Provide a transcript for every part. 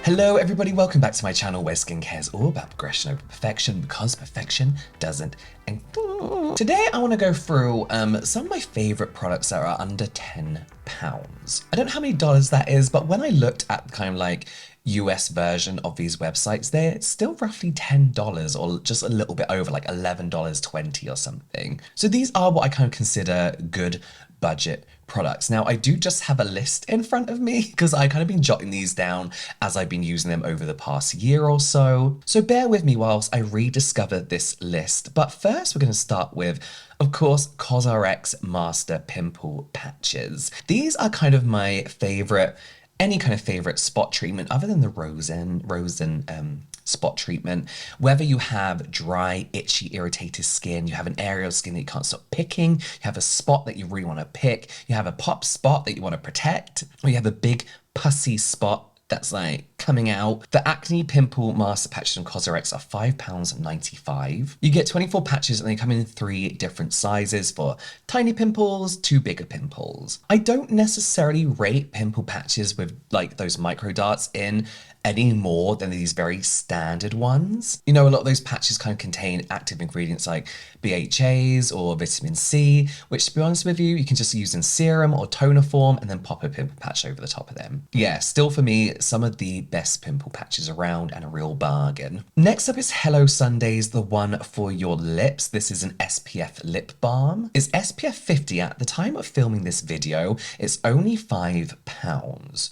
Hello everybody, welcome back to my channel where skincare is all about progression over perfection because perfection doesn't exist. Today I want to go through some of my favorite products that are under £10. I don't know how many dollars that is, but when I looked at kind of like US version of these websites, they're still roughly $10 or just a little bit over, like $11.20 or something. So these are what I kind of consider good budget products. Now, I do just have a list in front of me because I kind of been jotting these down as I've been using them over the past year or so. So bear with me whilst I rediscover this list. But first, we're going to start with, of course, COSRX Master Pimple Patches. These are kind of my favorite, any kind of favorite spot treatment other than the Rosen spot treatment. Whether you have dry, itchy, irritated skin, you have an area of skin that you can't stop picking, you have a spot that you really want to pick, you have a pop spot that you want to protect, or you have a big pussy spot that's like coming out. The Acne Pimple Master Patches from COSRX are £5.95. You get 24 patches and they come in 3 different sizes for tiny pimples to bigger pimples. I don't necessarily rate pimple patches with like those micro darts in any more than these very standard ones. You know, a lot of those patches kind of contain active ingredients like BHAs or vitamin C, which to be honest with you, you can just use in serum or toner form and then pop a pimple patch over the top of them. Yeah, still for me, some of the best pimple patches around and a real bargain. Next up is Hello Sundays, the one for your lips. This is an SPF lip balm. It's SPF 50 at the time of filming this video. It's only £5.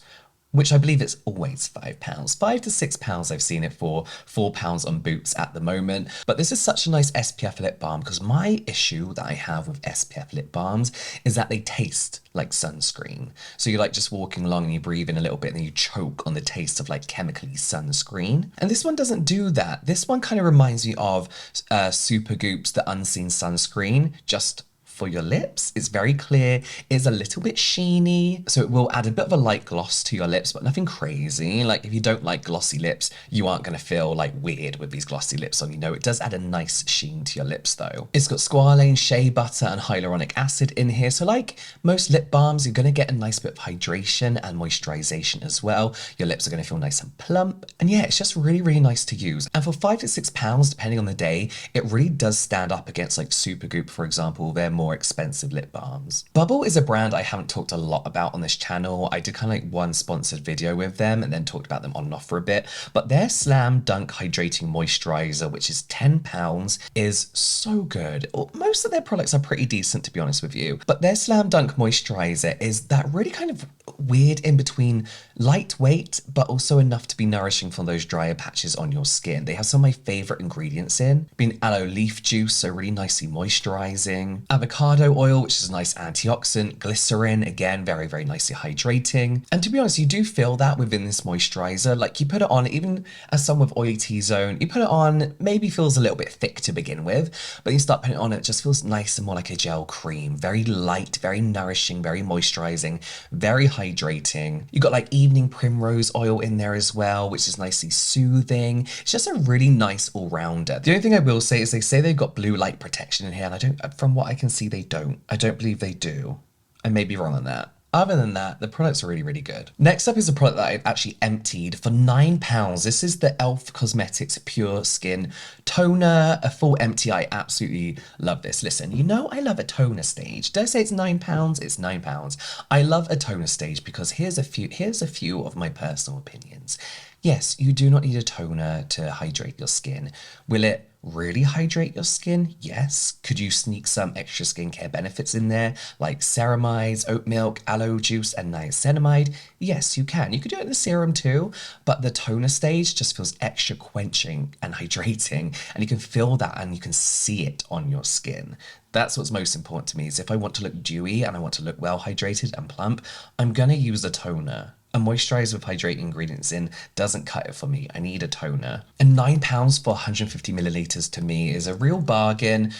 Which I believe it's always £5. £5 to £6 I've seen it for, £4 on Boots at the moment. But this is such a nice SPF lip balm because my issue that I have with SPF lip balms is that they taste like sunscreen. So you're like just walking along and you breathe in a little bit and then you choke on the taste of like chemically sunscreen. And this one doesn't do that. This one kind of reminds me of Supergoop's The Unseen Sunscreen, just for your lips. It's very clear, it's a little bit sheeny, so it will add a bit of a light gloss to your lips, but nothing crazy. Like if you don't like glossy lips, you aren't gonna feel like weird with these glossy lips on. You know, it does add a nice sheen to your lips though. It's got squalane, shea butter, and hyaluronic acid in here. So like most lip balms, you're gonna get a nice bit of hydration and moisturization as well. Your lips are gonna feel nice and plump. And yeah, it's just really, really nice to use. And for £5 to £6, depending on the day, it really does stand up against like Supergoop, for example. They're more expensive lip balms. Bubble is a brand I haven't talked a lot about on this channel. I did kind of like one sponsored video with them and then talked about them on and off for a bit, but their Slam Dunk Hydrating Moisturizer, which is £10, is so good. Most of their products are pretty decent, to be honest with you, but their Slam Dunk Moisturizer is that really kind of weird in between lightweight, but also enough to be nourishing for those drier patches on your skin. They have some of my favorite ingredients in, being aloe leaf juice, so really nicely moisturizing, avocado oil, which is a nice antioxidant, glycerin, again, very, very nicely hydrating. And to be honest, you do feel that within this moisturizer. Like you put it on, even as someone with oily T-zone, you put it on, maybe feels a little bit thick to begin with, but you start putting it on, it just feels nice and more like a gel cream. Very light, very nourishing, very moisturizing, very hydrating. You got like evening primrose oil in there as well, which is nicely soothing. It's just a really nice all-rounder. The only thing I will say is they say they've got blue light protection in here, and I don't, from what I can see, they don't. I don't believe they do. I may be wrong on that. Other than that, the products are really, really good. Next up is a product that I've actually emptied for £9. This is the e.l.f. Cosmetics Pure Skin Toner, a full empty. I absolutely love this. Listen, you know I love a toner stage. Did I say it's £9? It's £9. I love a toner stage because here's a few of my personal opinions. Yes, you do not need a toner to hydrate your skin. Will it really hydrate your skin? Yes. Could you sneak some extra skincare benefits in there, like ceramides, oat milk, aloe juice, and niacinamide? Yes, you can. You could do it in the serum too, but the toner stage just feels extra quenching and hydrating, and you can feel that and you can see it on your skin. That's what's most important to me, is if I want to look dewy and I want to look well hydrated and plump, I'm gonna use a toner. A moisturizer with hydrating ingredients in doesn't cut it for me. I need a toner. And £9 for 150 milliliters to me is a real bargain.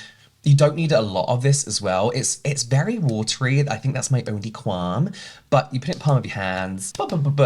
You don't need a lot of this as well. It's very watery. I think that's my only qualm. But you put it in the palm of your hands,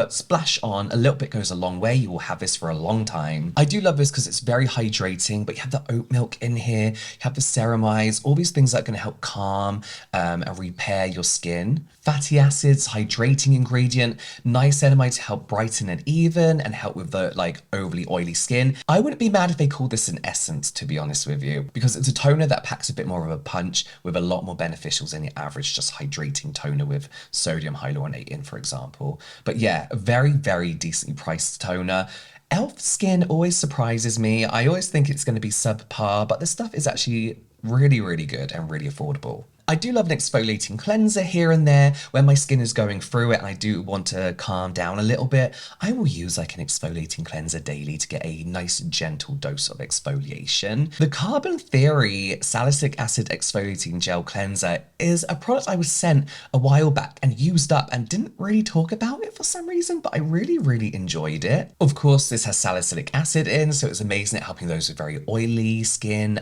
splash on. A little bit goes a long way. You will have this for a long time. I do love this because it's very hydrating, but you have the oat milk in here. You have the ceramides, all these things that are going to help calm and repair your skin. Fatty acids, hydrating ingredient, niacinamide to help brighten and even and help with the like overly oily skin. I wouldn't be mad if they called this an essence, to be honest with you, because it's a toner that packs a bit more of a punch with a lot more beneficials than your average just hydrating toner with sodium hyaluronate in, for example. But yeah, a very, very decently priced toner. e.l.f. skin always surprises me. I always think it's going to be subpar, but this stuff is actually really, really good and really affordable. I do love an exfoliating cleanser here and there when my skin is going through it and I do want to calm down a little bit. I will use like an exfoliating cleanser daily to get a nice gentle dose of exfoliation. The Carbon Theory Salicylic Acid Exfoliating Gel Cleanser is a product I was sent a while back and used up and didn't really talk about it for some reason, but I really, really enjoyed it. Of course, this has salicylic acid in, so it's amazing at helping those with very oily skin,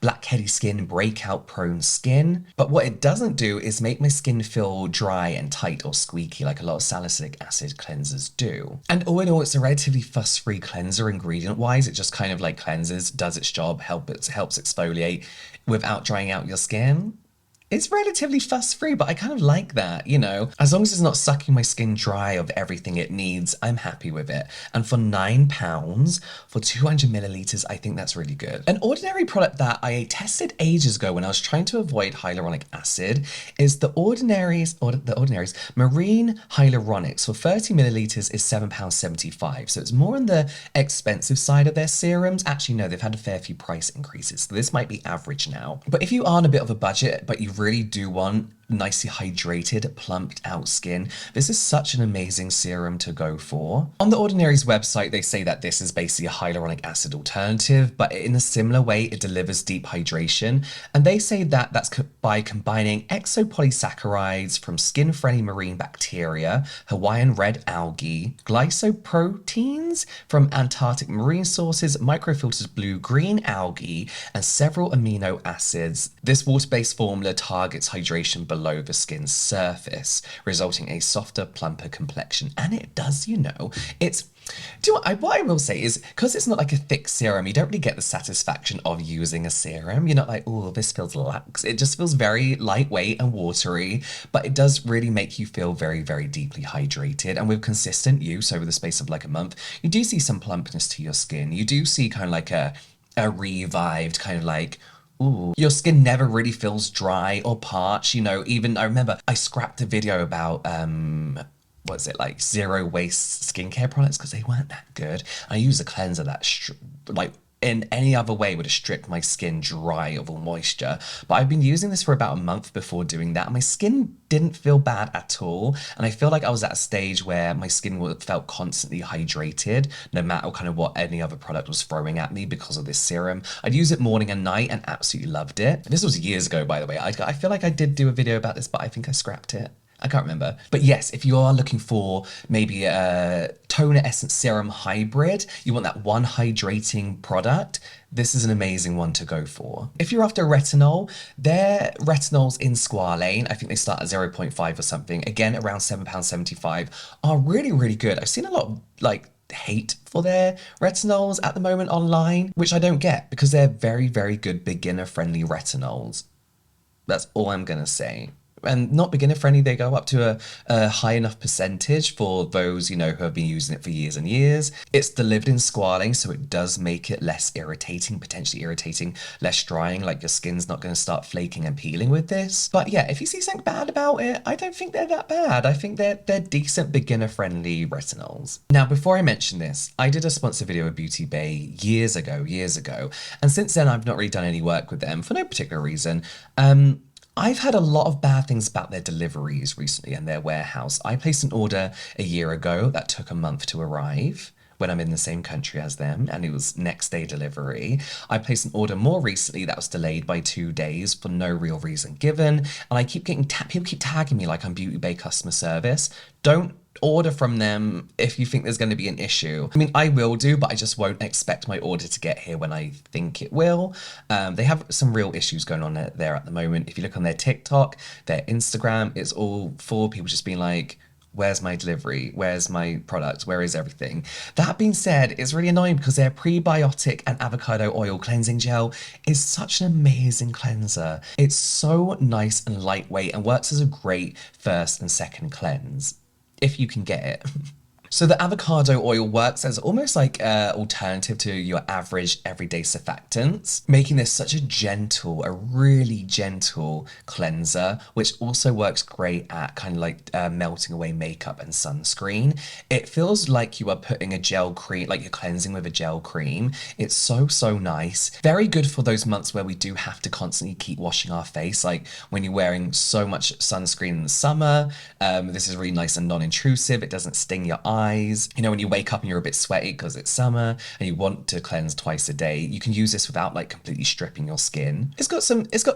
blackheady skin, breakout prone skin. But what it doesn't do is make my skin feel dry and tight or squeaky like a lot of salicylic acid cleansers do. And all in all, it's a relatively fuss-free cleanser ingredient-wise. It just kind of like cleanses, does its job, helps exfoliate without drying out your skin. It's relatively fuss-free, but I kind of like that, you know. As long as it's not sucking my skin dry of everything it needs, I'm happy with it. And for £9 for 200 milliliters, I think that's really good. An ordinary product that I tested ages ago when I was trying to avoid hyaluronic acid is the Ordinary's Marine Hyaluronics. For 30 milliliters is £7.75. So it's more on the expensive side of their serums. Actually, no, they've had a fair few price increases. So this might be average now. But if you are on a bit of a budget, but you really do want nicely hydrated, plumped out skin, this is such an amazing serum to go for. On the Ordinary's website, they say that this is basically a hyaluronic acid alternative, but in a similar way, it delivers deep hydration. And they say that that's by combining exopolysaccharides from skin-friendly marine bacteria, Hawaiian red algae, glycoproteins from Antarctic marine sources, microfiltered blue-green algae, and several amino acids. This water-based formula targets hydration below the skin's surface, resulting in a softer, plumper complexion. And it does, you know, what I will say is, because it's not like a thick serum, you don't really get the satisfaction of using a serum. You're not like, oh, this feels lax. It just feels very lightweight and watery, but it does really make you feel very, very deeply hydrated. And with consistent use over the space of like a month, you do see some plumpness to your skin. You do see kind of like a revived kind of like, ooh, your skin never really feels dry or parched, you know. Even I remember I scrapped a video about what's it, like zero waste skincare products because they weren't that good. I used a cleanser that like in any other way would have stripped my skin dry of all moisture. But I've been using this for about a month before doing that. My skin didn't feel bad at all. And I feel like I was at a stage where my skin felt constantly hydrated, no matter kind of what any other product was throwing at me because of this serum. I'd use it morning and night and absolutely loved it. This was years ago, by the way. I feel like I did do a video about this, but I think I scrapped it. I can't remember. But yes, if you are looking for maybe a toner essence serum hybrid, you want that one hydrating product, this is an amazing one to go for. If you're after retinol, their retinols in Squalene, I think they start at 0.5 or something, again around £7.75, are really, really good. I've seen a lot of like hate for their retinols at the moment online, which I don't get because they're very, very good beginner-friendly retinols. That's all I'm gonna say. And not beginner friendly, they go up to a high enough percentage for those, you know, who have been using it for years and years. It's delivered in squalene, so it does make it less irritating, potentially irritating, less drying, like your skin's not going to start flaking and peeling with this. But yeah, if you see something bad about it, I don't think they're that bad. I think they're decent beginner friendly retinols. Now, before I mention this, I did a sponsor video with Beauty Bay years ago, and since then I've not really done any work with them for no particular reason. I've heard a lot of bad things about their deliveries recently and their warehouse. I placed an order a year ago that took a month to arrive when I'm in the same country as them, and it was next day delivery. I placed an order more recently that was delayed by 2 days for no real reason given, and I keep getting people keep tagging me like I'm Beauty Bay customer service. Don't order from them if you think there's going to be an issue. I mean, I will do, but I just won't expect my order to get here when I think it will. They have some real issues going on there at the moment. If you look on their TikTok, their Instagram, it's all for people just being like, where's my delivery? Where's my product? Where is everything? That being said, it's really annoying because their prebiotic and avocado oil cleansing gel is such an amazing cleanser. It's so nice and lightweight and works as a great first and second cleanse, if you can get it. So the avocado oil works as almost like an alternative to your average everyday surfactants, making this such a really gentle cleanser, which also works great at kind of like melting away makeup and sunscreen. It feels like you are putting a gel cream, like you're cleansing with a gel cream. It's so nice. Very good for those months where we do have to constantly keep washing our face, like when you're wearing so much sunscreen in the summer. This is really nice and non-intrusive. It doesn't sting your eyes. You know, when you wake up and you're a bit sweaty because it's summer and you want to cleanse twice a day, you can use this without like completely stripping your skin. It's got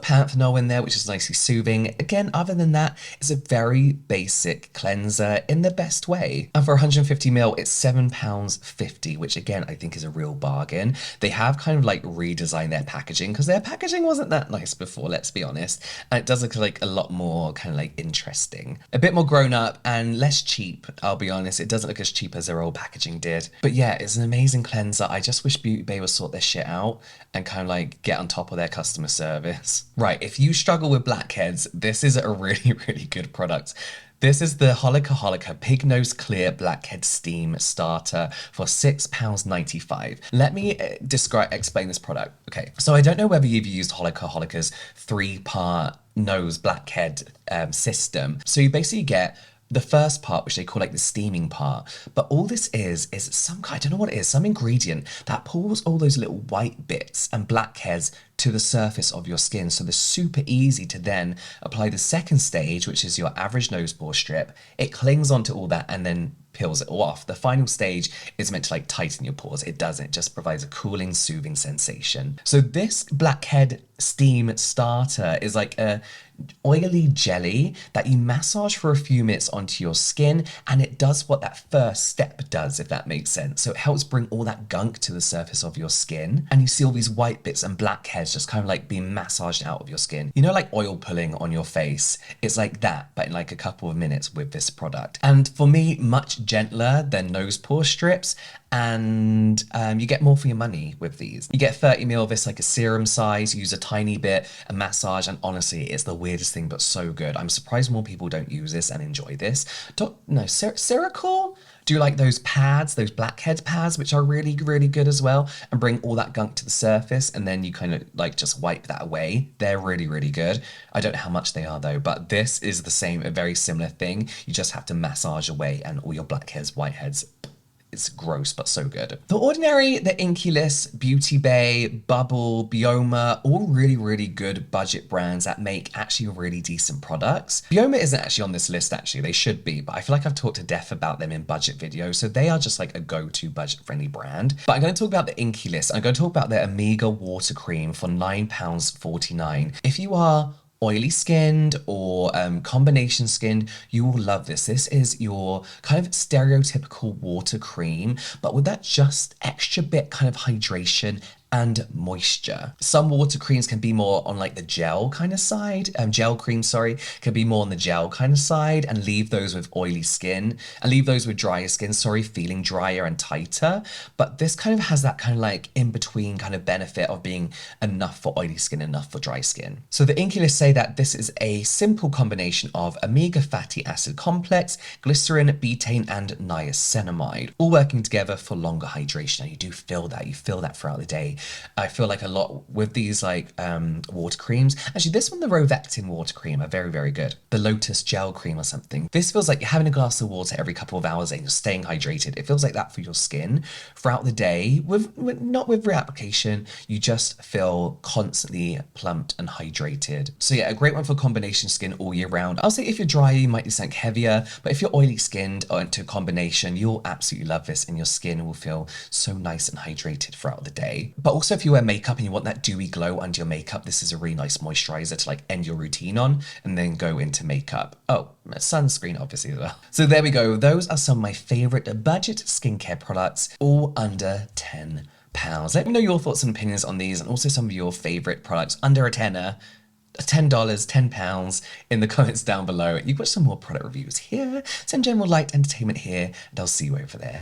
panthenol in there, which is nicely soothing. Again, other than that, it's a very basic cleanser in the best way. And for 150ml, it's £7.50, which again, I think is a real bargain. They have kind of like redesigned their packaging because their packaging wasn't that nice before, let's be honest. And it does look like a lot more kind of like interesting. A bit more grown up and less cheap, I'll be honest. It doesn't look as cheap as their old packaging did. But yeah, it's an amazing cleanser. I just wish Beauty Bay would sort their shit out and kind of like get on top of their customer service. Right, if you struggle with blackheads, this is a really good product. This is the Holika Pig Nose Clear Blackhead Steam Starter for £6.95. Let me explain this product. Okay, so I don't know whether you've used Holika's 3-part nose blackhead system. So you basically get the first part, which they call like the steaming part, but all this is some kind, I don't know what it is, some ingredient that pulls all those little white bits and blackheads to the surface of your skin. So they're super easy to then apply the second stage, which is your average nose pore strip. It clings onto all that and then peels it all off. The final stage is meant to like tighten your pores. It doesn't, it just provides a cooling, soothing sensation. So this Blackhead Steam Starter is like a oily jelly that you massage for a few minutes onto your skin, and it does what that first step does, if that makes sense. So it helps bring all that gunk to the surface of your skin, and you see all these white bits and blackheads just kind of like being massaged out of your skin. You know, like oil pulling on your face? It's like that, but in like a couple of minutes with this product. And for me, much gentler than nose pore strips, and you get more for your money with these. You get 30ml of this, like a serum size, use a tiny bit, a massage, and honestly, it's the weirdest thing, but so good. I'm surprised more people don't use this and enjoy this. Cerakool do like those pads, those blackhead pads, which are really good as well, and bring all that gunk to the surface, and then you kind of like just wipe that away. They're really good. I don't know how much they are though, but this is the same, a very similar thing. You just have to massage away and all your blackheads, whiteheads. It's gross, but so good. The Ordinary, the Inkey, Beauty Bay, Bubble, Bioma, all really good budget brands that make actually really decent products. Bioma isn't actually on this list, actually. They should be, but I feel like I've talked to death about them in budget videos, so they are just like a go-to budget-friendly brand. But I'm going to talk about the Inkey. I'm going to talk about their Omega Water Cream for £9.49. If you are oily skinned or combination skinned, you will love this. This is your kind of stereotypical water cream, but with that just extra bit kind of hydration and moisture. Some water creams can be more on like the gel kind of side, gel cream, sorry, can be more on the gel kind of side and leave those with oily skin and leave those with drier skin, sorry, feeling drier and tighter. But this kind of has that kind of like in between kind of benefit of being enough for oily skin, enough for dry skin. So the Inkey say that this is a simple combination of omega fatty acid complex, glycerin, betaine, and niacinamide, all working together for longer hydration. And you do feel that throughout the day. I feel like a lot with these like water creams. Actually, this one, the Rovectin water cream, are very good. The Lotus gel cream or something. This feels like you're having a glass of water every couple of hours and you're staying hydrated. It feels like that for your skin throughout the day. Not with reapplication, you just feel constantly plumped and hydrated. So yeah, a great one for combination skin all year round. I'll say if you're dry, you might need something heavier, but if you're oily skinned or into a combination, you'll absolutely love this and your skin will feel so nice and hydrated throughout the day. But But also if you wear makeup and you want that dewy glow under your makeup, this is a really nice moisturizer to like end your routine on and then go into makeup. Oh, sunscreen obviously as well. So there we go. Those are some of my favorite budget skincare products, all under £10. Let me know your thoughts and opinions on these and also some of your favorite products under a tenner. $10, £10 in the comments down below. You've got some more product reviews here, some general light entertainment here, and I'll see you over there.